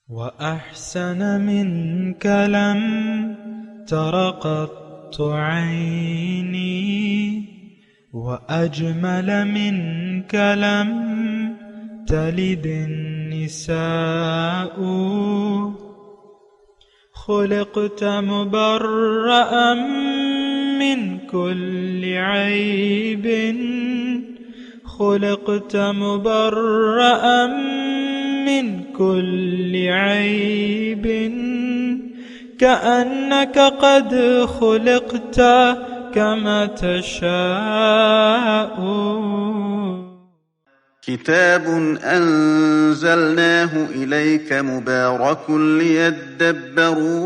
وأحسن منك لم تر قط عيني وأجمل منك لم تلد النساء خلقت مبرأ من كل عيب خلقت مبرأ من كل عيب كأنك قد خلقت كما تشاء. كتاب أنزلناه إليك مبارك ليدبروا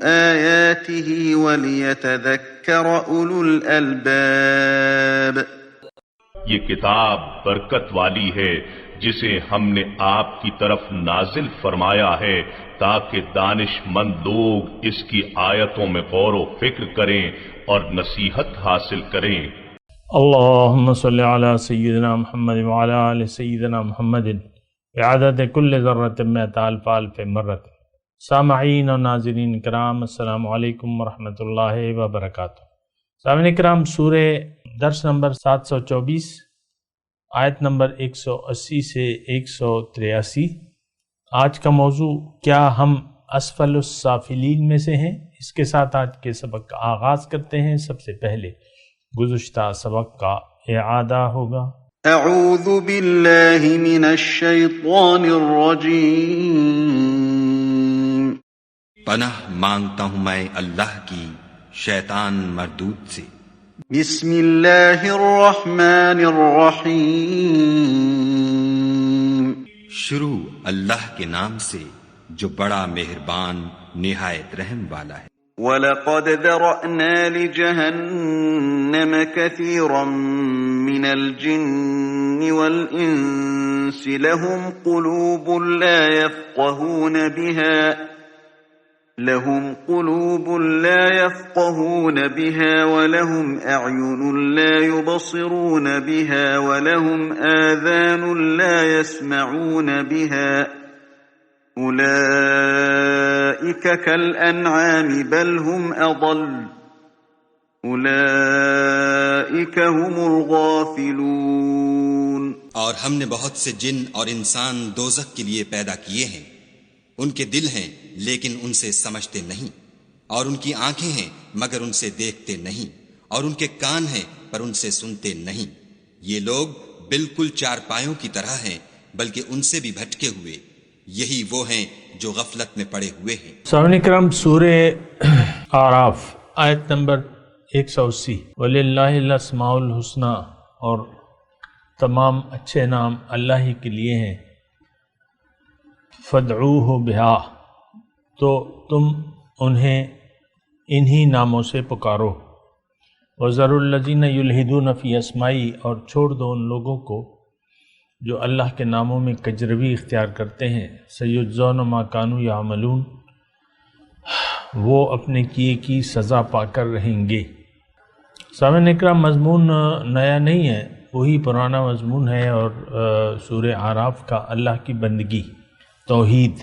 آياته وليتذكر أولو الألباب. یہ کتاب برکت والی ہے جسے ہم نے آپ کی طرف نازل فرمایا ہے تاکہ دانش مند لوگ اس کی آیتوں میں غور و فکر کریں اور نصیحت حاصل کریں. اللهم صل على سيدنا محمد وعلى آل سيدنا محمد بعدد كل ذرة مئة ألف ألف مرة. سامعین اور ناظرین کرام، السلام علیکم ورحمۃ اللہ وبرکاتہ. سامعین کرام، سورہ درس نمبر 724 آیت نمبر 180 سے 183. آج کا موضوع کیا ہم اسفل السافلین میں سے ہیں؟ اس کے ساتھ آج کے سبق کا آغاز کرتے ہیں. سب سے پہلے گزشتہ سبق کا اعادہ ہوگا. اعوذ باللہ من الشیطان الرجیم. پناہ مانگتا ہوں میں اللہ کی شیطان مردود سے. بسم اللہ الرحمن الرحیم. شروع اللہ کے نام سے جو بڑا مہربان نہایت رحم والا ہے. وَلَقَدْ ذَرَأْنَا لِجَهَنَّمَ كَثِيرًا مِنَ الْجِنِّ وَالْإِنسِ لَهُمْ قُلُوبٌ لَا يَفْقَهُونَ بِهَا وَلَهُمْ أَعْيُنٌ لَا يُبْصِرُونَ بِهَا وَلَهُمْ آذَانٌ لَا يَسْمَعُونَ بِهَا أولئك كالأنعام بل هم أضل أولئك هم الغافلون. اور ہم نے بہت سے جن اور انسان دوزخ کے لیے پیدا کیے ہیں. ان کے دل ہیں لیکن ان سے سمجھتے نہیں، اور ان کی آنکھیں ہیں مگر ان سے دیکھتے نہیں، اور ان کے کان ہیں پر ان سے سنتے نہیں. یہ لوگ بالکل چارپایوں کی طرح ہیں بلکہ ان سے بھی بھٹکے ہوئے. یہی وہ ہیں جو غفلت میں پڑے ہوئے ہیں. سامعین کرام، سورہ اعراف آیت نمبر 180. وَلِلَّهِ الْأَسْمَاءُ الْحُسْنَى، اور تمام اچھے نام اللہ ہی کے لیے ہیں. فَادْعُوهُ بِهَا، تو تم انہیں انہی ناموں سے پکارو. وَذَرُوا الَّذِينَ يُلْحِدُونَ فِي أَسْمَائِهِ، اور چھوڑ دو ان لوگوں کو جو اللہ کے ناموں میں کجروی اختیار کرتے ہیں. سَيُجْزَوْنَ مَا كَانُوا يَعْمَلُونَ، وہ اپنے کیے کی سزا پا کر رہیں گے. سامعین اکرام، مضمون نیا نہیں ہے، وہی پرانا مضمون ہے. اور سورہ اعراف کا اللہ کی بندگی، توحید.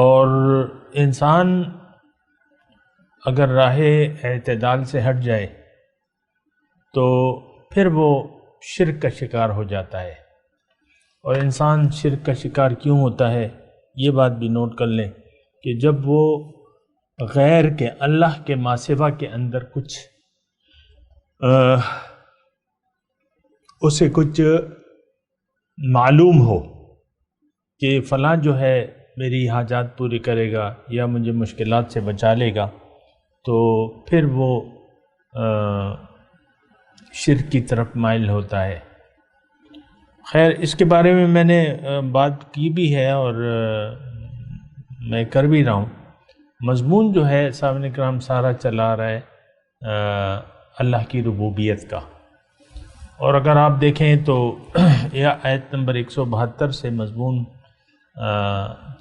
اور انسان اگر راہ اعتدال سے ہٹ جائے تو پھر وہ شرک کا شکار ہو جاتا ہے. اور انسان شرک کا شکار کیوں ہوتا ہے، یہ بات بھی نوٹ کر لیں کہ جب وہ غیر کے، اللہ کے ماسوا کے اندر اسے کچھ معلوم ہو کہ فلاں جو ہے میری حاجات پوری کرے گا یا مجھے مشکلات سے بچا لے گا، تو پھر وہ شرک کی طرف مائل ہوتا ہے. خیر، اس کے بارے میں میں نے بات کی بھی ہے اور میں کر بھی رہا ہوں. مضمون جو ہے سامعین کرام سارا چلا رہا ہے اللہ کی ربوبیت کا. اور اگر آپ دیکھیں تو یہ آیت نمبر 172 سے مضمون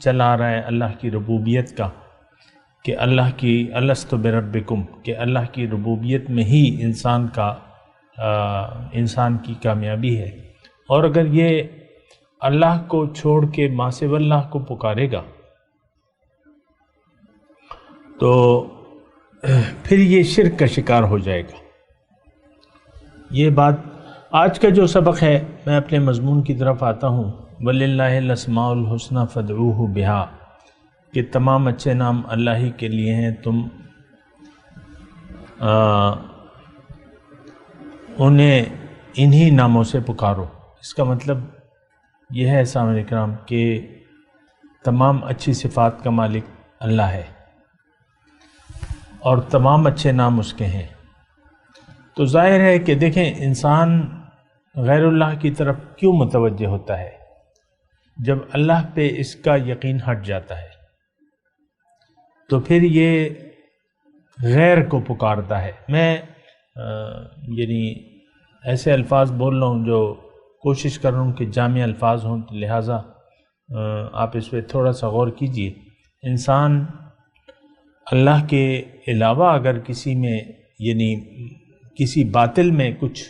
چلا رہا ہے اللہ کی ربوبیت کا، کہ اللہ کی الست بربکم، کہ اللہ کی ربوبیت میں ہی انسان کی کامیابی ہے. اور اگر یہ اللہ کو چھوڑ کے ما سوی اللہ کو پکارے گا تو پھر یہ شرک کا شکار ہو جائے گا۔ یہ بات آج کا جو سبق ہے، میں اپنے مضمون کی طرف آتا ہوں، وَلِلَّهِ الْأَسْمَاءُ الْحُسْنَى فَادْعُوهُ بِهَا، کہ تمام اچھے نام اللہ ہی کے لیے ہیں، تم انہیں انہی ناموں سے پکارو۔ اس کا مطلب یہ ہے سامعین کرام کہ تمام اچھی صفات کا مالک اللہ ہے اور تمام اچھے نام اس کے ہیں۔ تو ظاہر ہے کہ دیکھیں انسان غیر اللہ کی طرف کیوں متوجہ ہوتا ہے؟ جب اللہ پہ اس کا یقین ہٹ جاتا ہے تو پھر یہ غیر کو پکارتا ہے۔ میں یعنی ایسے الفاظ بول رہا ہوں جو کوشش کر رہا ہوں کہ جامع الفاظ ہوں، تو لہٰذا آپ اس پہ تھوڑا سا غور کیجئے۔ انسان اللہ کے علاوہ اگر کسی میں یعنی کسی باطل میں کچھ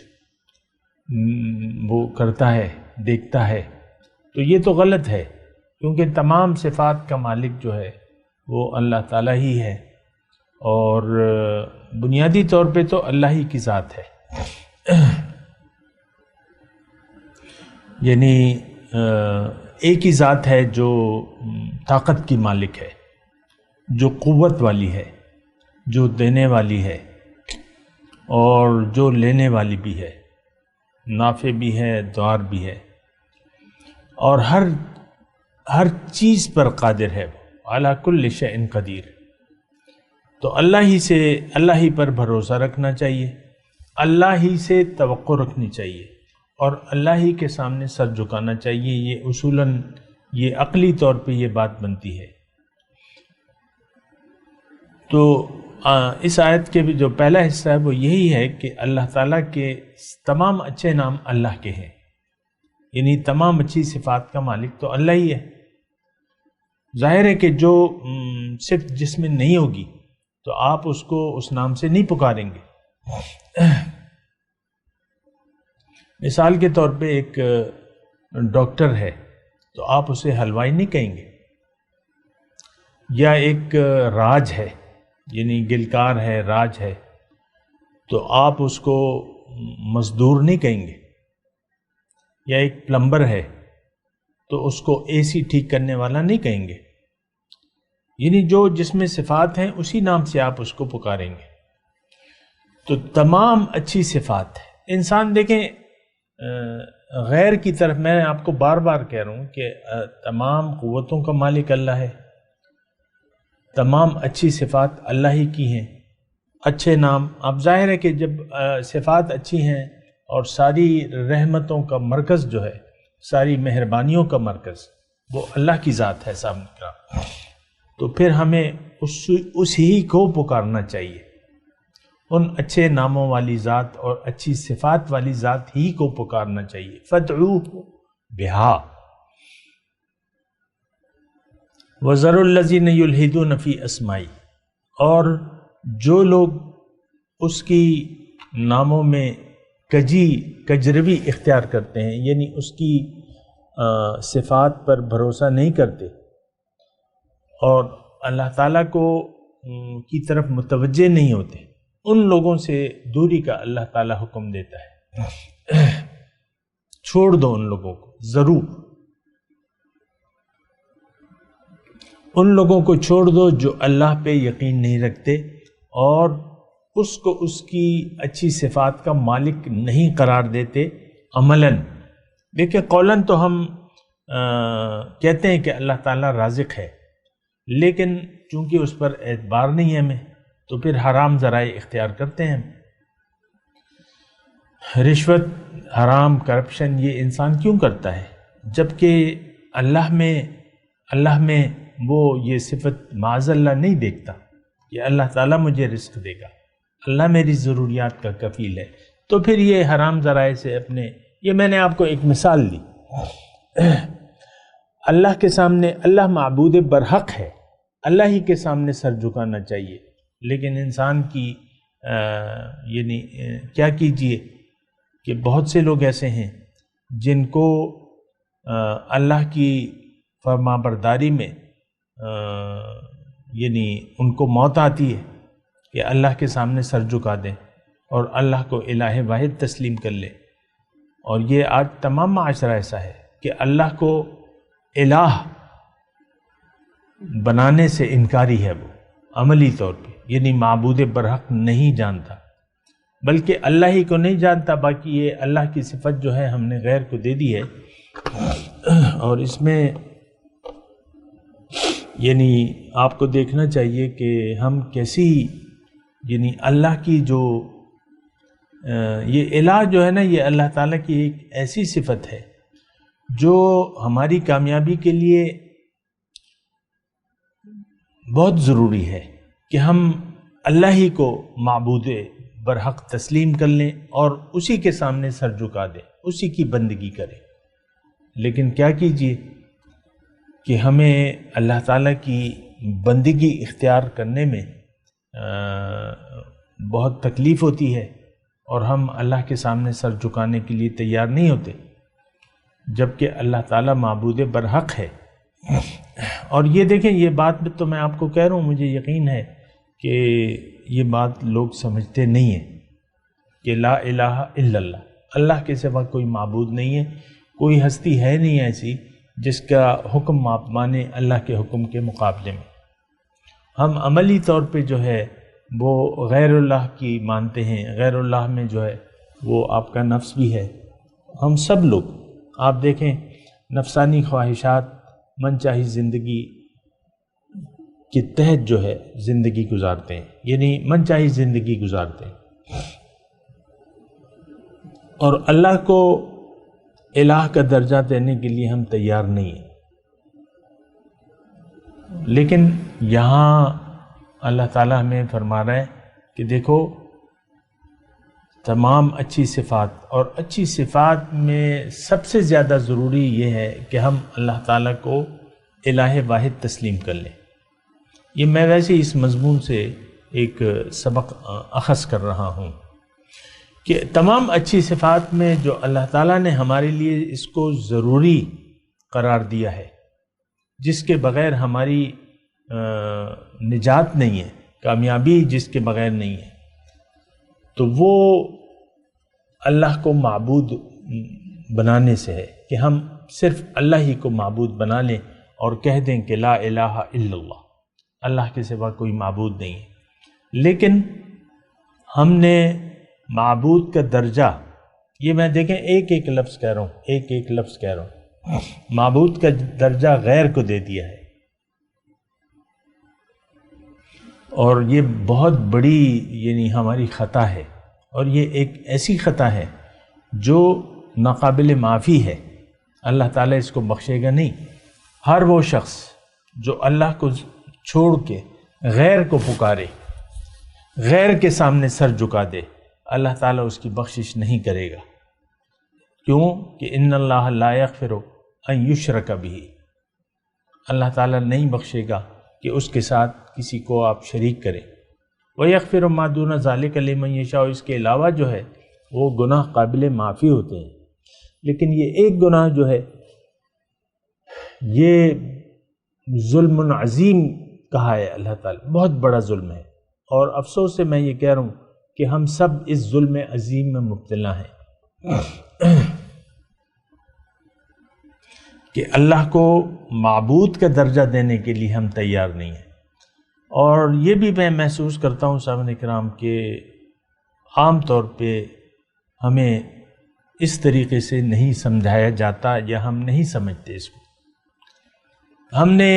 وہ کرتا ہے، دیکھتا ہے، تو یہ تو غلط ہے، کیونکہ تمام صفات کا مالک جو ہے وہ اللہ تعالیٰ ہی ہے، اور بنیادی طور پہ تو اللہ ہی کی ذات ہے۔ یعنی ایک ہی ذات ہے جو طاقت کی مالک ہے، جو قوت والی ہے، جو دینے والی ہے اور جو لینے والی بھی ہے، نافع بھی ہے، ضار بھی ہے، اور ہر چیز پر قادر ہے، علی کل شیء قدیر۔ تو اللہ ہی پر بھروسہ رکھنا چاہیے، اللہ ہی سے توقع رکھنی چاہیے، اور اللہ ہی کے سامنے سر جھکانا چاہیے۔ یہ اصولاً یہ عقلی طور پہ یہ بات بنتی ہے۔ تو اس آیت کے بھی جو پہلا حصہ ہے وہ یہی ہے کہ اللہ تعالیٰ کے تمام اچھے نام اللہ کے ہیں، یعنی تمام اچھی صفات کا مالک تو اللہ ہی ہے۔ ظاہر ہے کہ جو صفت جس میں نہیں ہوگی تو آپ اس کو اس نام سے نہیں پکاریں گے۔ مثال کے طور پہ ایک ڈاکٹر ہے تو آپ اسے حلوائی نہیں کہیں گے، یا ایک راج ہے یعنی گلکار ہے، راج ہے، تو آپ اس کو مزدور نہیں کہیں گے، یا ایک پلمبر ہے تو اس کو اے سی ٹھیک کرنے والا نہیں کہیں گے۔ یعنی جو جس میں صفات ہیں اسی نام سے آپ اس کو پکاریں گے۔ تو تمام اچھی صفات ہے۔ انسان دیکھیں غیر کی طرف، میں آپ کو بار بار کہہ رہا ہوں کہ تمام قوتوں کا مالک اللہ ہے، تمام اچھی صفات اللہ ہی کی ہیں، اچھے نام۔ اب ظاہر ہے کہ جب صفات اچھی ہیں اور ساری رحمتوں کا مرکز جو ہے، ساری مہربانیوں کا مرکز وہ اللہ کی ذات ہے سامنے کا، تو پھر ہمیں اس ہی کو پکارنا چاہیے، ان اچھے ناموں والی ذات اور اچھی صفات والی ذات ہی کو پکارنا چاہیے۔ فَادْعُوهُ بِهَا وَذَرُوا الَّذِينَ يُلْحِدُونَ فِي أَسْمَائِهِ، اور جو لوگ اس کی ناموں میں کجروی اختیار کرتے ہیں، یعنی اس کی صفات پر بھروسہ نہیں کرتے اور اللہ تعالیٰ کی طرف متوجہ نہیں ہوتے، ان لوگوں سے دوری کا اللہ تعالیٰ حکم دیتا ہے۔ چھوڑ دو ان لوگوں کو، ضرور ان لوگوں کو چھوڑ دو جو اللہ پہ یقین نہیں رکھتے اور اس کو اس کی اچھی صفات کا مالک نہیں قرار دیتے عملاً۔ دیکھیں قولاً تو ہم کہتے ہیں کہ اللہ تعالیٰ رازق ہے، لیکن چونکہ اس پر اعتبار نہیں ہے ہمیں، تو پھر حرام ذرائع اختیار کرتے ہیں۔ رشوت، حرام، کرپشن یہ انسان کیوں کرتا ہے؟ جبکہ اللہ میں وہ یہ صفت معاذ اللہ نہیں دیکھتا کہ اللہ تعالیٰ مجھے رزق دے گا، اللہ میری ضروریات کا کفیل ہے، تو پھر یہ حرام ذرائع سے یہ میں نے آپ کو ایک مثال دی۔ اللہ کے سامنے اللہ معبود برحق ہے، اللہ ہی کے سامنے سر جھکانا چاہیے، لیکن انسان کی یعنی کیا کیجئے کہ بہت سے لوگ ایسے ہیں جن کو اللہ کی فرما برداری میں یعنی ان کو موت آتی ہے کہ اللہ کے سامنے سر جھکا دیں اور اللہ کو الہ واحد تسلیم کر لیں. اور یہ آج تمام معاشرہ ایسا ہے کہ اللہ کو الہ بنانے سے انکاری ہے، وہ عملی طور پہ یعنی معبود برحق نہیں جانتا، بلکہ اللہ ہی کو نہیں جانتا، باقی یہ اللہ کی صفت جو ہے ہم نے غیر کو دے دی ہے. اور اس میں یعنی آپ کو دیکھنا چاہیے کہ ہم کیسی یعنی اللہ کی جو یہ الہ جو ہے نا، یہ اللہ تعالیٰ کی ایک ایسی صفت ہے جو ہماری کامیابی کے لیے بہت ضروری ہے کہ ہم اللہ ہی کو معبود برحق تسلیم کر لیں اور اسی کے سامنے سر جھکا دیں، اسی کی بندگی کریں. لیکن کیا کیجئے کہ ہمیں اللہ تعالیٰ کی بندگی اختیار کرنے میں بہت تکلیف ہوتی ہے اور ہم اللہ کے سامنے سر جھکانے کے لیے تیار نہیں ہوتے، جبکہ اللہ تعالیٰ معبود برحق ہے. اور یہ دیکھیں، یہ بات تو میں آپ کو کہہ رہا ہوں، مجھے یقین ہے کہ یہ بات لوگ سمجھتے نہیں ہیں کہ لا الہ الا اللہ، اللہ کے سوا کوئی معبود نہیں ہے، کوئی ہستی ہے نہیں ایسی جس کا حکم آپ مانیں اللہ کے حکم کے مقابلے میں. ہم عملی طور پہ جو ہے وہ غیر اللہ کی مانتے ہیں، غیر اللہ میں جو ہے وہ آپ کا نفس بھی ہے. ہم سب لوگ آپ دیکھیں نفسانی خواہشات، من چاہی زندگی کے تحت جو ہے زندگی گزارتے ہیں، یعنی من چاہی زندگی گزارتے ہیں، اور اللہ کو الہ کا درجہ دینے کے لیے ہم تیار نہیں ہیں. لیکن یہاں اللہ تعالیٰ ہمیں فرما رہا ہے کہ دیکھو تمام اچھی صفات، اور اچھی صفات میں سب سے زیادہ ضروری یہ ہے کہ ہم اللہ تعالیٰ کو الہ واحد تسلیم کر لیں. یہ میں ویسے اس مضمون سے ایک سبق اخذ کر رہا ہوں کہ تمام اچھی صفات میں جو اللہ تعالیٰ نے ہمارے لیے اس کو ضروری قرار دیا ہے، جس کے بغیر ہماری نجات نہیں ہے، کامیابی جس کے بغیر نہیں ہے، تو وہ اللہ کو معبود بنانے سے ہے کہ ہم صرف اللہ ہی کو معبود بنا لیں اور کہہ دیں کہ لا الہ الا اللہ، اللہ کے سوا کوئی معبود نہیں ہے. لیکن ہم نے معبود کا درجہ، یہ میں دیکھیں ایک ایک لفظ کہہ رہا ہوں، ایک ایک لفظ کہہ رہا ہوں، معبود کا درجہ غیر کو دے دیا ہے. اور یہ بہت بڑی یعنی ہماری خطا ہے، اور یہ ایک ایسی خطا ہے جو ناقابل معافی ہے. اللہ تعالیٰ اس کو بخشے گا نہیں. ہر وہ شخص جو اللہ کو چھوڑ کے غیر کو پکارے، غیر کے سامنے سر جھکا دے، اللہ تعالیٰ اس کی بخشش نہیں کرے گا. کیوں کہ ان اللہ لا یغفر ان یشرک بہ، اللہ تعالیٰ نہیں بخشے گا کہ اس کے ساتھ کسی کو آپ شریک کریں. وَيَغْفِرُ مَا دُونَ ذَلِكَ لِمَن يَشَاءُ، اس کے علاوہ جو ہے وہ گناہ قابل معافی ہوتے ہیں. لیکن یہ ایک گناہ جو ہے یہ ظلم عظیم کہا ہے اللہ تعالیٰ، بہت بڑا ظلم ہے. اور افسوس سے میں یہ کہہ رہا ہوں کہ ہم سب اس ظلم عظیم میں مبتلا ہیں کہ اللہ کو معبود کا درجہ دینے کے لیے ہم تیار نہیں ہیں. اور یہ بھی میں محسوس کرتا ہوں سامعین کرام کہ عام طور پہ ہمیں اس طریقے سے نہیں سمجھایا جاتا، یا ہم نہیں سمجھتے اس کو. ہم نے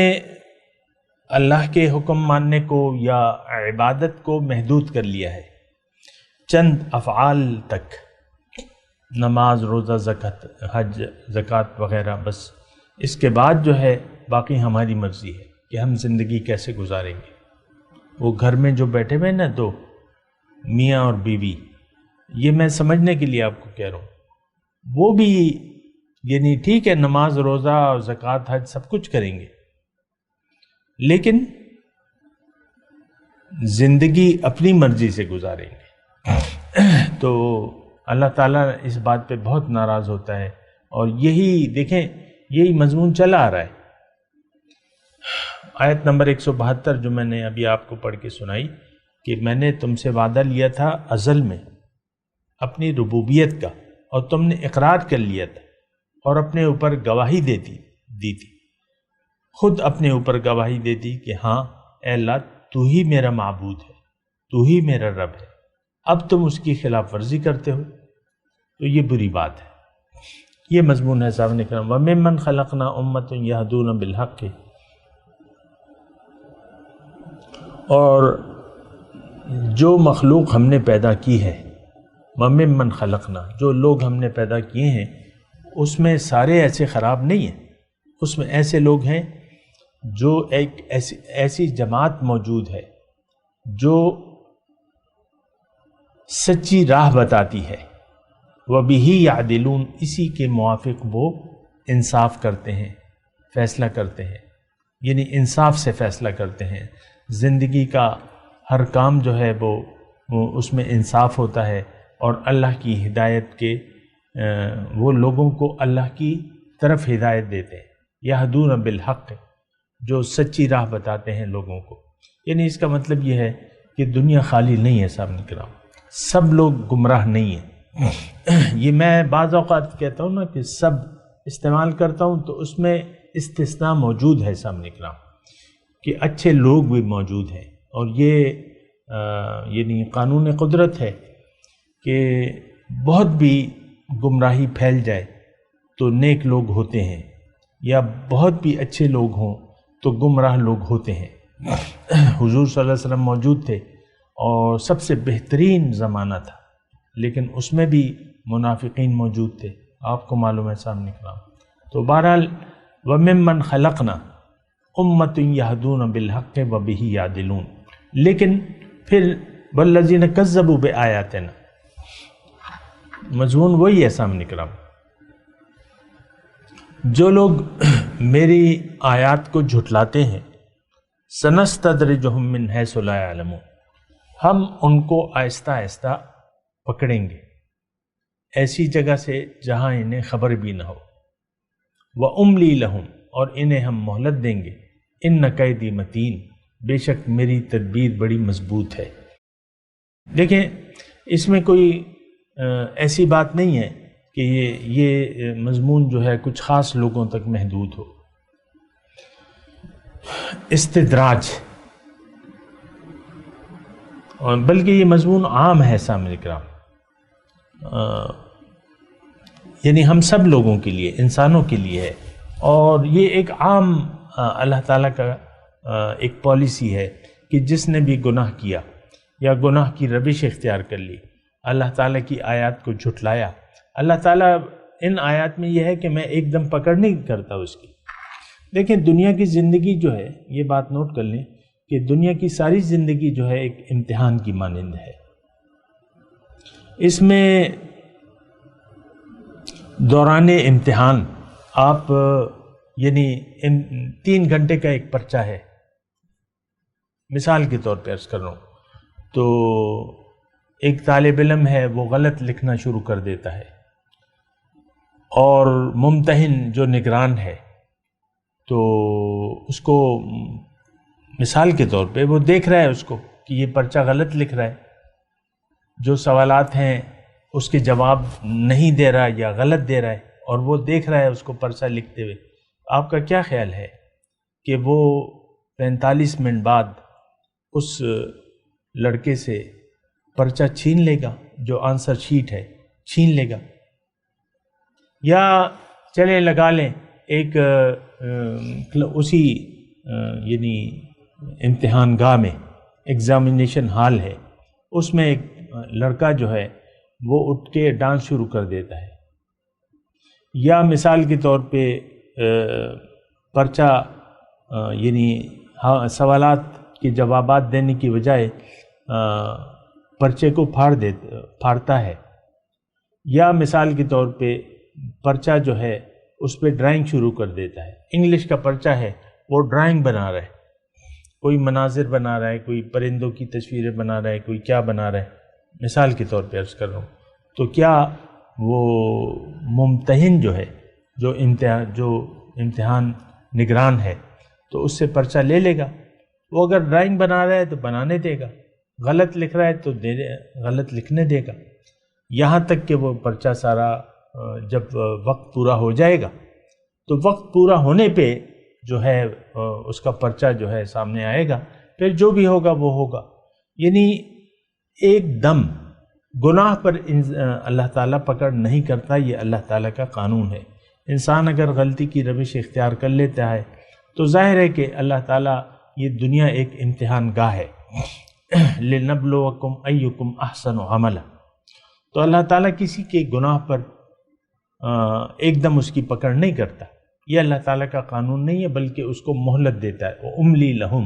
اللہ کے حکم ماننے کو یا عبادت کو محدود کر لیا ہے چند افعال تک، نماز، روزہ، زکوٰۃ، حج، زکوٰۃ وغیرہ. بس اس کے بعد جو ہے باقی ہماری مرضی ہے کہ ہم زندگی کیسے گزاریں گے. وہ گھر میں جو بیٹھے ہوئے نا دو میاں اور بیوی، یہ میں سمجھنے کے لیے آپ کو کہہ رہا ہوں، وہ بھی یعنی ٹھیک ہے نماز، روزہ اور زکوٰۃ، حج سب کچھ کریں گے، لیکن زندگی اپنی مرضی سے گزاریں گے. تو اللہ تعالیٰ اس بات پہ بہت ناراض ہوتا ہے. اور یہی دیکھیں یہی مضمون چلا آ رہا ہے۔ آیت نمبر 172 جو میں نے ابھی آپ کو پڑھ کے سنائی کہ میں نے تم سے وعدہ لیا تھا ازل میں اپنی ربوبیت کا، اور تم نے اقرار کر لیا تھا اور اپنے اوپر گواہی دی تھی، خود اپنے اوپر گواہی دے دی کہ ہاں اے اللہ تو ہی میرا معبود ہے، تو ہی میرا رب ہے، اب تم اس کی خلاف ورزی کرتے ہو تو یہ بری بات ہے۔ یہ مضمون ہے صاحب کرام۔ وَمِمَّنْ خَلَقْنَا أُمَّةٌ يَهْدُونَ بِالْحَقِّ، اور جو مخلوق ہم نے پیدا کی ہے، وَمِمَّنْ خَلَقْنَا، جو لوگ ہم نے پیدا کیے ہیں اس میں سارے ایسے خراب نہیں ہیں، اس میں ایسے لوگ ہیں جو ایک ایسی جماعت موجود ہے جو سچی راہ بتاتی ہے، وَبِهِ يَعْدِلُونَ، اسی کے موافق وہ انصاف کرتے ہیں، فیصلہ کرتے ہیں، یعنی انصاف سے فیصلہ کرتے ہیں۔ زندگی کا ہر کام جو ہے وہ اس میں انصاف ہوتا ہے، اور اللہ کی ہدایت کے وہ لوگوں کو اللہ کی طرف ہدایت دیتے ہیں۔ یہدون بالحق، جو سچی راہ بتاتے ہیں لوگوں کو، یعنی اس کا مطلب یہ ہے کہ دنیا خالی نہیں ہے صاحب کرام، سب لوگ گمراہ نہیں ہیں۔ یہ میں بعض اوقات کہتا ہوں نا کہ سب استعمال کرتا ہوں تو اس میں استثناء موجود ہے صاحب کرام، کہ اچھے لوگ بھی موجود ہیں، اور یہ یعنی قانون قدرت ہے کہ بہت بھی گمراہی پھیل جائے تو نیک لوگ ہوتے ہیں، یا بہت بھی اچھے لوگ ہوں تو گمراہ لوگ ہوتے ہیں۔ حضور صلی اللہ علیہ وسلم موجود تھے اور سب سے بہترین زمانہ تھا، لیکن اس میں بھی منافقین موجود تھے، آپ کو معلوم ہے سامنے کرام۔ تو بہرحال وَمِمَّنْ خَلَقْنَا أُمَّةٌ يَهْدُونَ بِالْحَقِّ وَبِهِ يَعْدِلُونَ، لیکن پھر وَالَّذِينَ كَذَّبُوا بِآيَاتِنَا، مضمون وہی ہے سامنے کرام، جو لوگ میری آیات کو جھٹلاتے ہیں، سَنَسْتَدْرِجُهُم مِّنْ حَيْثُ لَا يَعْلَمُونَ، ہم ان کو آہستہ آہستہ پکڑیں گے ایسی جگہ سے جہاں انہیں خبر بھی نہ ہو، وَأُمْلِي لَهُمْ، اور انہیں ہم مہلت دیں گے، إِنَّ كَيْدِي مَتِينٌ، بے شک میری تدبیر بڑی مضبوط ہے۔ دیکھیں اس میں کوئی ایسی بات نہیں ہے کہ یہ مضمون جو ہے کچھ خاص لوگوں تک محدود ہو۔ استدراج، اور بلکہ یہ مضمون عام ہے سامنے کرام، یعنی ہم سب لوگوں کے لیے، انسانوں کے لیے ہے، اور یہ ایک عام اللہ تعالیٰ کا ایک پالیسی ہے کہ جس نے بھی گناہ کیا یا گناہ کی روش اختیار کر لی، اللہ تعالیٰ کی آیات کو جھٹلایا، اللہ تعالیٰ ان آیات میں یہ ہے کہ میں ایک دم پکڑ نہیں کرتا اس کی۔ دیکھیں دنیا کی زندگی جو ہے، یہ بات نوٹ کر لیں کہ دنیا کی ساری زندگی جو ہے ایک امتحان کی مانند ہے۔ اس میں دوران امتحان آپ یعنی 3 گھنٹے کا ایک پرچہ ہے، مثال کے طور پہ عرض کر رہا ہوں، تو ایک طالب علم ہے وہ غلط لکھنا شروع کر دیتا ہے، اور ممتحن جو نگران ہے تو اس کو مثال کے طور پہ وہ دیکھ رہا ہے اس کو کہ یہ پرچہ غلط لکھ رہا ہے، جو سوالات ہیں اس کے جواب نہیں دے رہا یا غلط دے رہا ہے، اور وہ دیکھ رہا ہے اس کو پرچہ لکھتے ہوئے۔ آپ کا کیا خیال ہے کہ وہ 45 منٹ بعد اس لڑکے سے پرچہ چھین لے گا، جو آنسر شیٹ ہے چھین لے گا، یا چلے لگا لیں ایک اسی یعنی امتحان گاہ میں ایگزامینیشن ہال ہے، اس میں ایک لڑکا جو ہے وہ اٹھ کے ڈانس شروع کر دیتا ہے، یا مثال کے طور پہ پرچہ یعنی سوالات کے جوابات دینے کی بجائے پرچے کو پھاڑتا ہے، یا مثال کے طور پہ پرچہ جو ہے اس پہ ڈرائنگ شروع کر دیتا ہے۔ انگلش کا پرچہ ہے، وہ ڈرائنگ بنا رہا ہے، کوئی مناظر بنا رہا ہے، کوئی پرندوں کی تصویریں بنا رہا ہے، کوئی کیا بنا رہا ہے، مثال کے طور پہ عرض کر رہا ہوں۔ تو کیا وہ ممتحن جو ہے، جو امتحان نگران ہے تو اس سے پرچہ لے لے گا. وہ اگر ڈرائنگ بنا رہا ہے تو بنانے دے گا، غلط لکھ رہا ہے تو غلط لکھنے دے گا، یہاں تک کہ وہ پرچہ سارا جب وقت پورا ہو جائے گا تو وقت پورا ہونے پہ جو ہے اس کا پرچہ جو ہے سامنے آئے گا، پھر جو بھی ہوگا وہ ہوگا. یعنی ایک دم گناہ پر اللہ تعالیٰ پکڑ نہیں کرتا، یہ اللہ تعالیٰ کا قانون ہے. انسان اگر غلطی کی روش اختیار کر لیتا ہے تو ظاہر ہے کہ اللہ تعالیٰ یہ دنیا ایک امتحان گاہ ہے. لِنَبْلُوَكُمْ أَيُّكُمْ أَحْسَنُ عَمَلًا. تو اللہ تعالیٰ کسی کے گناہ پر ایک دم اس کی پکڑ نہیں کرتا، یہ اللہ تعالیٰ کا قانون نہیں ہے، بلکہ اس کو مہلت دیتا ہے. وَأُمْلِي لَهُمْ،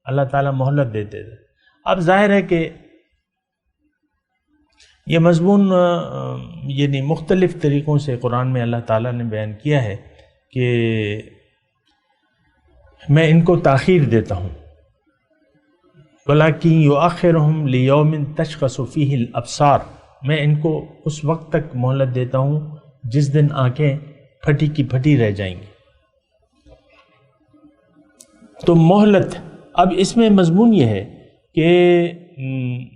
اللہ تعالیٰ مہلت دیتے ہیں. اب ظاہر ہے کہ یہ مضمون یعنی مختلف طریقوں سے قرآن میں اللہ تعالیٰ نے بیان کیا ہے کہ میں ان کو تاخیر دیتا ہوں. وَلَكِنْ يُؤَخِّرُهُمْ لِيَوْمٍ تَشْخَصُ فِيهِ الْأَبْصَارُ، میں ان کو اس وقت تک مہلت دیتا ہوں جس دن آنکھیں پھٹی کی پھٹی رہ جائیں گی. تو مہلت، اب اس میں مضمون یہ ہے کہ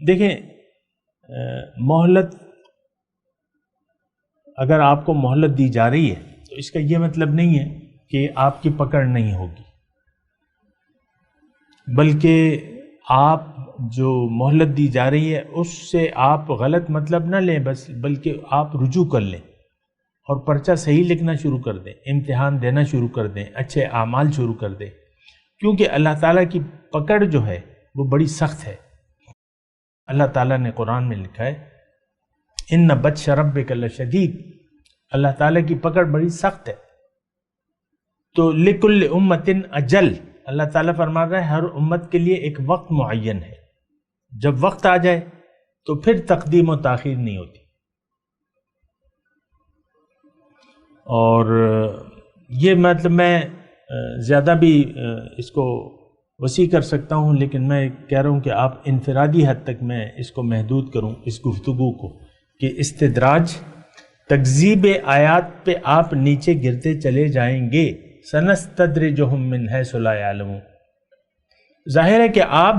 دیکھیں مہلت، اگر آپ کو مہلت دی جا رہی ہے تو اس کا یہ مطلب نہیں ہے کہ آپ کی پکڑ نہیں ہوگی، بلکہ آپ جو مہلت دی جا رہی ہے اس سے آپ غلط مطلب نہ لیں، بلکہ آپ رجوع کر لیں اور پرچہ صحیح لکھنا شروع کر دیں، امتحان دینا شروع کر دیں، اچھے اعمال شروع کر دیں. کیونکہ اللہ تعالیٰ کی پکڑ جو ہے وہ بڑی سخت ہے. اللہ تعالیٰ نے قرآن میں لکھا ہے اِنَّ بَطْشَ رَبِّكَ لَشَدِيدٌ، اللہ تعالیٰ کی پکڑ بڑی سخت ہے. تو لِكُلِّ أُمَّةٍ أَجَلٌ، اللہ تعالیٰ فرما رہا ہے ہر امت کے لیے ایک وقت معین ہے، جب وقت آ جائے تو پھر تقدیم و تاخیر نہیں ہوتی. اور یہ مطلب میں زیادہ بھی اس کو وسیع کر سکتا ہوں، لیکن میں کہہ رہا ہوں کہ آپ انفرادی حد تک میں اس کو محدود کروں اس گفتگو کو، کہ استدراج، تکذیب آیات پہ آپ نیچے گرتے چلے جائیں گے. سنستدرجہم من حیث لا یعلمون. ظاہر ہے کہ آپ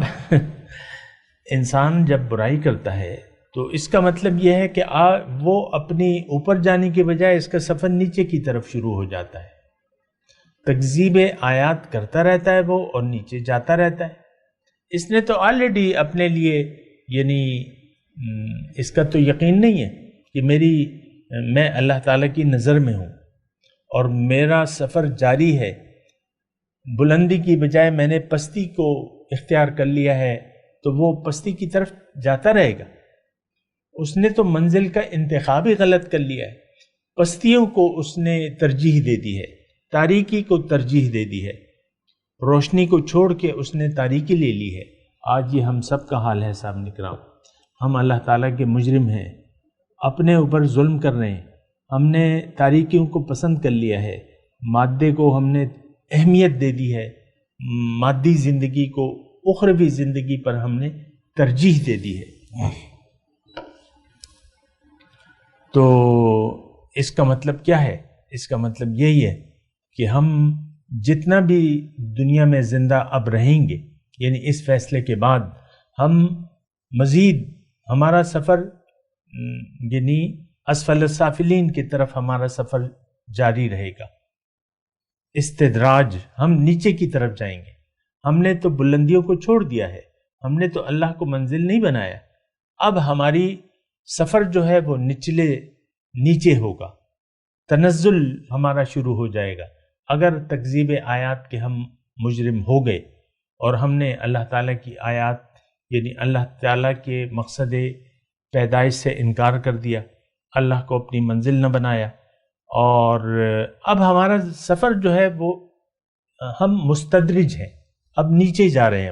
انسان جب برائی کرتا ہے تو اس کا مطلب یہ ہے کہ وہ اپنی اوپر جانے کے بجائے اس کا سفر نیچے کی طرف شروع ہو جاتا ہے. تکذیب آیات کرتا رہتا ہے وہ اور نیچے جاتا رہتا ہے. اس نے تو آلریڈی اپنے لیے یعنی اس کا تو یقین نہیں ہے کہ میں اللہ تعالیٰ کی نظر میں ہوں اور میرا سفر جاری ہے، بلندی کی بجائے میں نے پستی کو اختیار کر لیا ہے تو وہ پستی کی طرف جاتا رہے گا. اس نے تو منزل کا انتخاب ہی غلط کر لیا ہے. پستیوں کو اس نے ترجیح دے دی ہے، تاریکی کو ترجیح دے دی ہے، روشنی کو چھوڑ کے اس نے تاریکی لے لی ہے. آج یہ ہم سب کا حال ہے صاحب کرام. ہم اللہ تعالیٰ کے مجرم ہیں، اپنے اوپر ظلم کر رہے ہیں. ہم نے تاریکیوں کو پسند کر لیا ہے، مادے کو ہم نے اہمیت دے دی ہے، مادی زندگی کو اخروی زندگی پر ہم نے ترجیح دے دی ہے. تو اس کا مطلب کیا ہے؟ اس کا مطلب یہی ہے کہ ہم جتنا بھی دنیا میں زندہ اب رہیں گے، یعنی اس فیصلے کے بعد ہم مزید ہمارا سفر یعنی اسفل السافلین کی طرف ہمارا سفر جاری رہے گا. استدراج، ہم نیچے کی طرف جائیں گے. ہم نے تو بلندیوں کو چھوڑ دیا ہے، ہم نے تو اللہ کو منزل نہیں بنایا. اب ہماری سفر جو ہے وہ نیچے ہوگا، تنزل ہمارا شروع ہو جائے گا. اگر تکذیب آیات کے ہم مجرم ہو گئے اور ہم نے اللہ تعالیٰ کی آیات یعنی اللہ تعالیٰ کے مقصد پیدائش سے انکار کر دیا، اللہ کو اپنی منزل نہ بنایا، اور اب ہمارا سفر جو ہے وہ ہم مستدرج ہیں، اب نیچے جا رہے ہیں،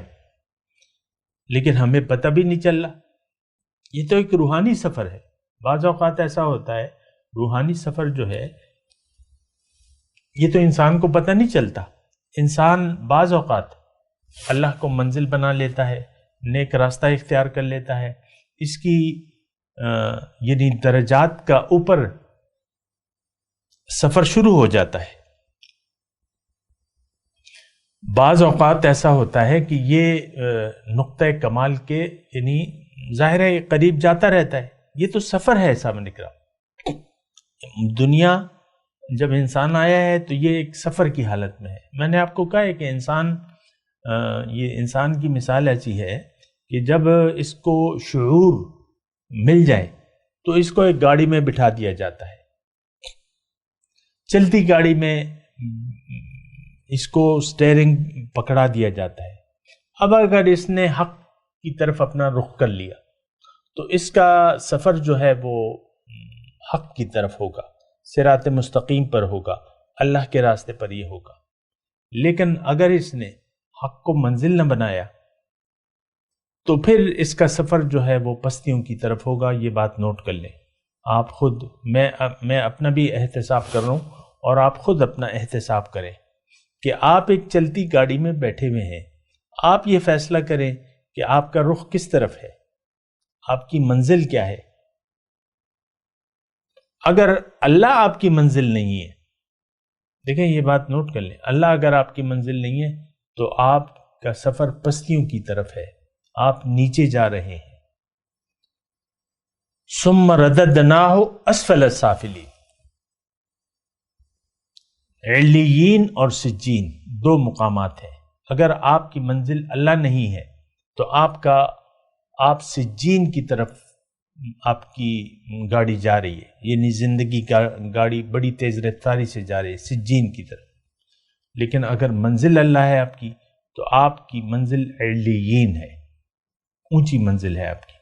لیکن ہمیں پتہ بھی نہیں چل رہا. یہ تو ایک روحانی سفر ہے. بعض اوقات ایسا ہوتا ہے روحانی سفر جو ہے یہ تو انسان کو پتہ نہیں چلتا. انسان بعض اوقات اللہ کو منزل بنا لیتا ہے، نیک راستہ اختیار کر لیتا ہے، اس کی یعنی درجات کا اوپر سفر شروع ہو جاتا ہے. بعض اوقات ایسا ہوتا ہے کہ یہ نقطۂ کمال کے یعنی ظاہر ہے قریب جاتا رہتا ہے. یہ تو سفر ہے سامنے کرام. دنیا جب انسان آیا ہے تو یہ ایک سفر کی حالت میں ہے. میں نے آپ کو کہا ہے کہ یہ انسان کی مثال ایسی ہے کہ جب اس کو شعور مل جائے تو اس کو ایک گاڑی میں بٹھا دیا جاتا ہے. چلتی گاڑی میں اس کو سٹیئرنگ پکڑا دیا جاتا ہے. اب اگر اس نے حق کی طرف اپنا رخ کر لیا تو اس کا سفر جو ہے وہ حق کی طرف ہوگا، صراط مستقیم پر ہوگا، اللہ کے راستے پر یہ ہوگا. لیکن اگر اس نے حق کو منزل نہ بنایا تو پھر اس کا سفر جو ہے وہ پستیوں کی طرف ہوگا. یہ بات نوٹ کر لیں آپ خود. میں اپنا بھی احتساب کر رہا ہوں اور آپ خود اپنا احتساب کریں کہ آپ ایک چلتی گاڑی میں بیٹھے ہوئے ہیں. آپ یہ فیصلہ کریں کہ آپ کا رخ کس طرف ہے، آپ کی منزل کیا ہے. اگر اللہ آپ کی منزل نہیں ہے، دیکھیں یہ بات نوٹ کر لیں، اللہ اگر آپ کی منزل نہیں ہے تو آپ کا سفر پستیوں کی طرف ہے، آپ نیچے جا رہے ہیں. ثم رددناہ اسفل السافلین. علیین اور سجین دو مقامات ہیں. اگر آپ کی منزل اللہ نہیں ہے تو آپ سجین کی طرف آپ کی گاڑی جا رہی ہے، یعنی زندگی کا گاڑی بڑی تیز رفتاری سے جا رہی ہے سجین کی طرف. لیکن اگر منزل اللہ ہے آپ کی تو آپ کی منزل علیین ہے، اونچی منزل ہے آپ کی.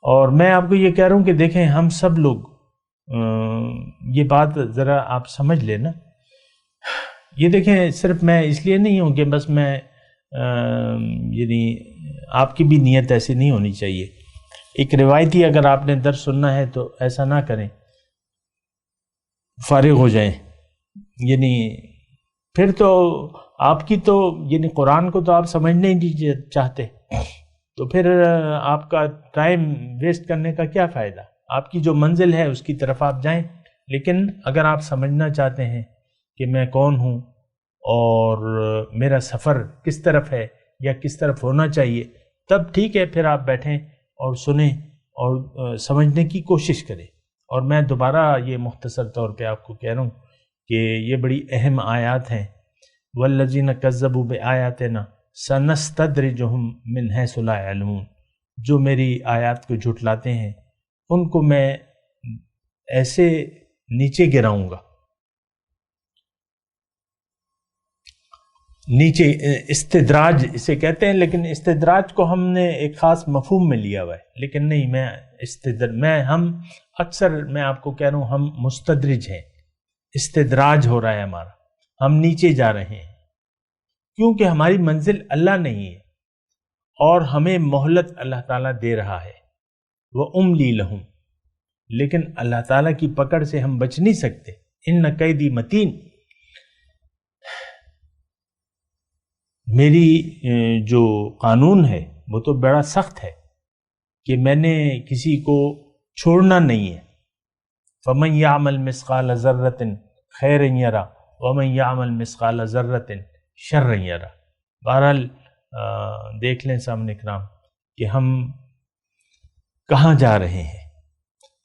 اور میں آپ کو یہ کہہ رہا ہوں کہ دیکھیں ہم سب لوگ یہ بات ذرا آپ سمجھ لیں نا. یہ دیکھیں صرف میں اس لیے نہیں ہوں کہ بس میں یعنی آپ کی بھی نیت ایسی نہیں ہونی چاہیے. ایک روایتی اگر آپ نے درس سننا ہے تو ایسا نہ کریں، فارغ ہو جائیں. یعنی پھر تو آپ کی تو یعنی قرآن کو تو آپ سمجھنے نہیں چاہتے تو پھر آپ کا ٹائم ویسٹ کرنے کا کیا فائدہ. آپ کی جو منزل ہے اس کی طرف آپ جائیں. لیکن اگر آپ سمجھنا چاہتے ہیں کہ میں کون ہوں اور میرا سفر کس طرف ہے یا کس طرف ہونا چاہیے، تب ٹھیک ہے، پھر آپ بیٹھیں اور سنیں اور سمجھنے کی کوشش کریں. اور میں دوبارہ یہ مختصر طور پہ آپ کو کہہ رہا ہوں کہ یہ بڑی اہم آیات ہیں. والذین کذبوا بآیاتنا سنستدرجہم من حیث لا یعلمون. جو میری آیات کو جھٹلاتے ہیں ان کو میں ایسے نیچے گراؤں گا. نیچے استدراج اسے کہتے ہیں، لیکن استدراج کو ہم نے ایک خاص مفہوم میں لیا ہوا ہے. لیکن نہیں، میں آپ کو کہہ رہا ہوں ہم مستدرج ہیں. استدراج ہو رہا ہے ہمارا، ہم نیچے جا رہے ہیں کیونکہ ہماری منزل اللہ نہیں ہے اور ہمیں مہلت اللہ تعالیٰ دے رہا ہے. وَأُمْلِي لَهُمْ. لیکن اللہ تعالیٰ کی پکڑ سے ہم بچ نہیں سکتے. اِنَّ کَیدِی مَتِین. میری جو قانون ہے وہ تو بڑا سخت ہے کہ میں نے کسی کو چھوڑنا نہیں ہے. فَمَنْ يَعْمَلْ مِثْقَالَ ذَرَّةٍ خَيْرًا يَرَهُ وَمَنْ يَعْمَلْ مِثْقَالَ ذَرَّةٍ شَرًّا يَرَهُ. بہرحال دیکھ لیں سامنے کرام کہ ہم کہاں جا رہے ہیں.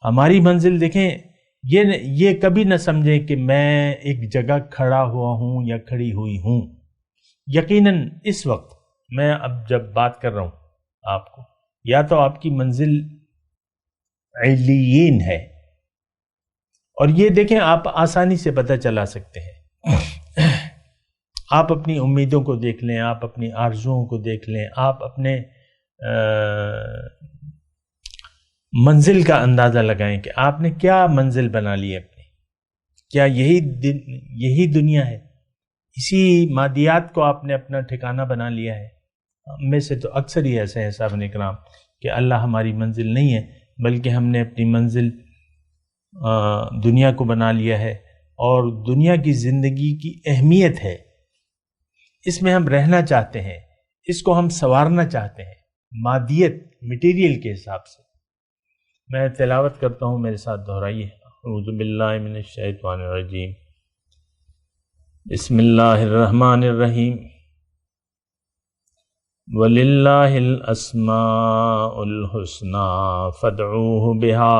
ہماری منزل دیکھیں، یہ کبھی نہ سمجھیں کہ میں ایک جگہ کھڑا ہوا ہوں یا کھڑی ہوئی ہوں. یقیناً اس وقت میں اب جب بات کر رہا ہوں آپ کو، یا تو آپ کی منزل علیین ہے، اور یہ دیکھیں آپ آسانی سے پتہ چلا سکتے ہیں. آپ اپنی امیدوں کو دیکھ لیں، آپ اپنی آرزوؤں کو دیکھ لیں، آپ اپنے منزل کا اندازہ لگائیں کہ آپ نے کیا منزل بنا لی ہے اپنی. کیا یہی دنیا ہے؟ اسی مادیات کو آپ نے اپنا ٹھکانہ بنا لیا ہے؟ ہم میں سے تو اکثر ہی ایسے ہیں صاحب اکرام کہ اللہ ہماری منزل نہیں ہے، بلکہ ہم نے اپنی منزل دنیا کو بنا لیا ہے. اور دنیا کی زندگی کی اہمیت ہے، اس میں ہم رہنا چاہتے ہیں، اس کو ہم سنوارنا چاہتے ہیں مادیت مٹیریل کے حساب سے. میں تلاوت کرتا ہوں، میرے ساتھ دہرائیے. اعوذ باللہ من الشیطان الرجیم. بسم اللہ الرحمن الرحیم وَلِلَّهِ الْأَسْمَاءُ الْحُسْنَى فَادْعُوهُ بِهَا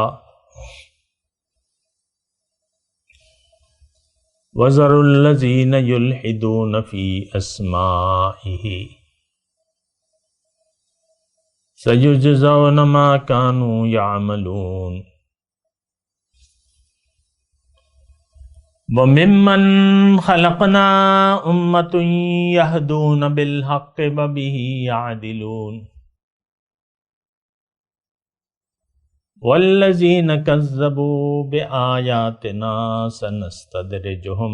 وَذَرُوا الَّذِينَ يُلْحِدُونَ فِي أَسْمَائِهِ سَيُجْزَوْنَ مَا كَانُوا يَعْمَلُونَ وَمِمَّنْ خَلَقْنَا أُمَّةٌ يَهْدُونَ بِالْحَقِّ وَبِهِ يَعْدِلُونَ وَالَّذِينَ كَذَّبُوا بِآيَاتِنَا سَنَسْتَدْرِجُهُمْ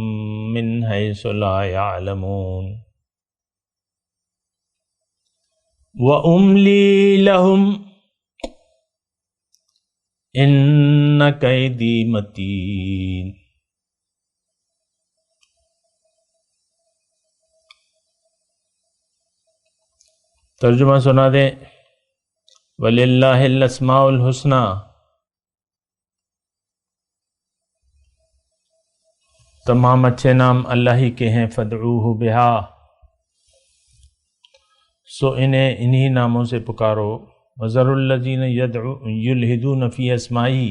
مِنْ حَيْثُ لَا يَعْلَمُونَ وَأُمْلِي لَهُمْ إِنَّ كَيْدِي مَتِينٌ ترجمہ سنا دیں۔ وَلِلَّهِ الْأَسْمَاءُ الْحُسْنَى، تمام اچھے نام اللہ ہی کے ہیں، فَادْعُوهُ بِهَا، سو انہیں انہی ناموں سے پکارو، وَذَرُوا الَّذِينَ يُلْحِدُونَ فِي أَسْمَائِهِ،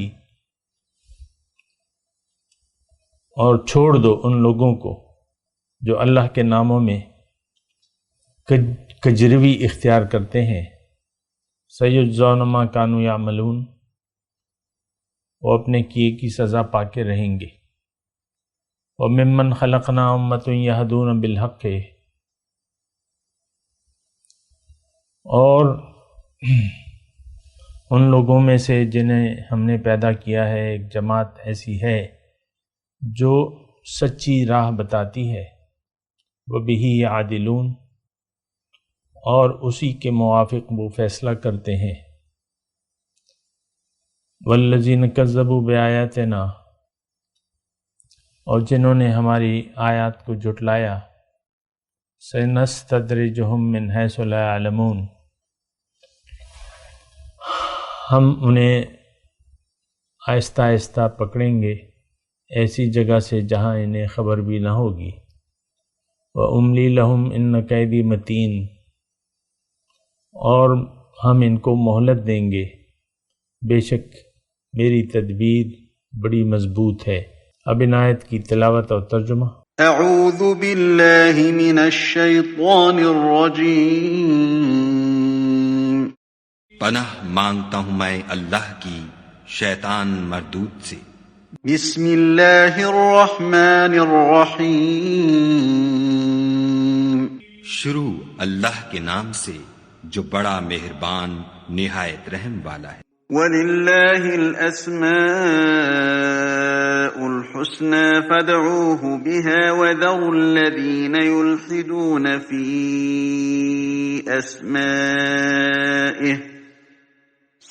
اور چھوڑ دو ان لوگوں کو جو اللہ کے ناموں میں کجروی اختیار کرتے ہیں، سَيُجْزَوْنَ مَا كَانُوا يَعْمَلُونَ، وہ اپنے کیے کی سزا پا کے رہیں گے۔ وَمِمَّنْ خَلَقْنَا أُمَّةٌ يَهْدُونَ بِالْحَقِّ، اور ان لوگوں میں سے جنہیں ہم نے پیدا کیا ہے ایک جماعت ایسی ہے جو سچی راہ بتاتی ہے، وَبِهِ يَعْدِلُونَ، اور اسی کے موافق وہ فیصلہ کرتے ہیں۔ وَالَّذِينَ كَذَّبُوا بِآيَاتِنَا، اور جنہوں نے ہماری آیات کو جھٹلایا، سَنَسْتَدْرِجُهُمْ مِنْ حَيْثُ لَا يَعْلَمُونَ، ہم انہیں آہستہ آہستہ پکڑیں گے ایسی جگہ سے جہاں انہیں خبر بھی نہ ہوگی۔ وَأُمْلِي لَهُمْ إِنَّ كَيْدِي مَتِينٌ، اور ہم ان کو مہلت دیں گے، بے شک میری تدبیر بڑی مضبوط ہے۔ اب ان آیت کی تلاوت اور ترجمہ۔ اعوذ باللہ من الشیطان الرجیم، پناہ مانگتا ہوں میں اللہ کی شیطان مردود سے۔ بسم اللہ الرحمن الرحیم، شروع اللہ کے نام سے جو بڑا مہربان نہایت رحم والا ہے۔ وَلِلَّهِ الْأَسْمَاءُ الْحُسْنَى فَادْعُوهُ بِهَا وَذَرُوا الَّذِينَ يُلْحِدُونَ فِي أَسْمَائِهِ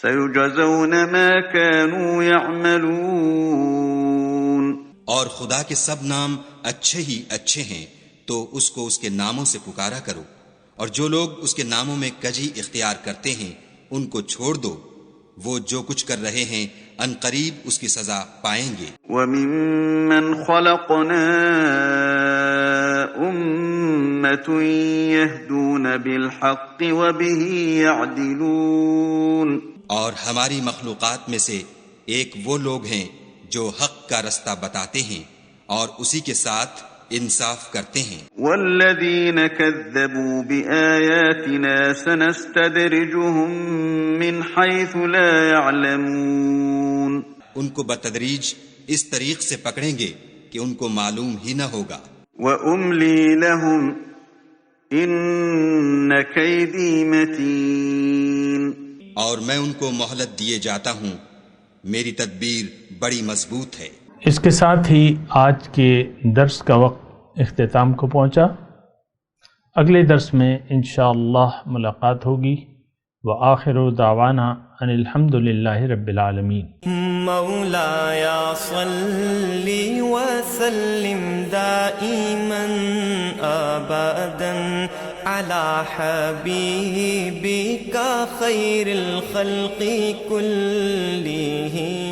سَيُجْزَوْنَ مَا كَانُوا يَعْمَلُونَ، اور خدا کے سب نام اچھے ہی اچھے ہیں، تو اس کو اس کے ناموں سے پکارا کرو، اور جو لوگ اس کے ناموں میں کجی اختیار کرتے ہیں ان کو چھوڑ دو، وہ جو کچھ کر رہے ہیں ان قریب اس کی سزا پائیں گے۔ وَمِمَّنْ خَلَقْنَا أُمَّةٌ يَهْدُونَ بِالْحَقِّ وَبِهِ يَعْدِلُونَ، اور ہماری مخلوقات میں سے ایک وہ لوگ ہیں جو حق کا رستہ بتاتے ہیں اور اسی کے ساتھ انصاف کرتے ہیں۔ وَالَّذِينَ كَذَّبُوا بِآيَاتِنَا سَنَسْتَدْرِجُهُمْ مِنْ حَيْثُ لَا يَعْلَمُونَ، ان کو بتدریج اس طریق سے پکڑیں گے کہ ان کو معلوم ہی نہ ہوگا۔ وَأُمْلِي لَهُمْ إِنَّ كَيْدِي مَتِينٌ، اور میں ان کو مہلت دیے جاتا ہوں، میری تدبیر بڑی مضبوط ہے۔ اس کے ساتھ ہی آج کے درس کا وقت اختتام کو پہنچا۔ اگلے درس میں انشاءاللہ ملاقات ہوگی۔ وآخر دعوانا ان الحمد للہ رب العالمین۔ مولایا صلی وسلم دائما ابدا على حبیبک خیر الخلق کلہم۔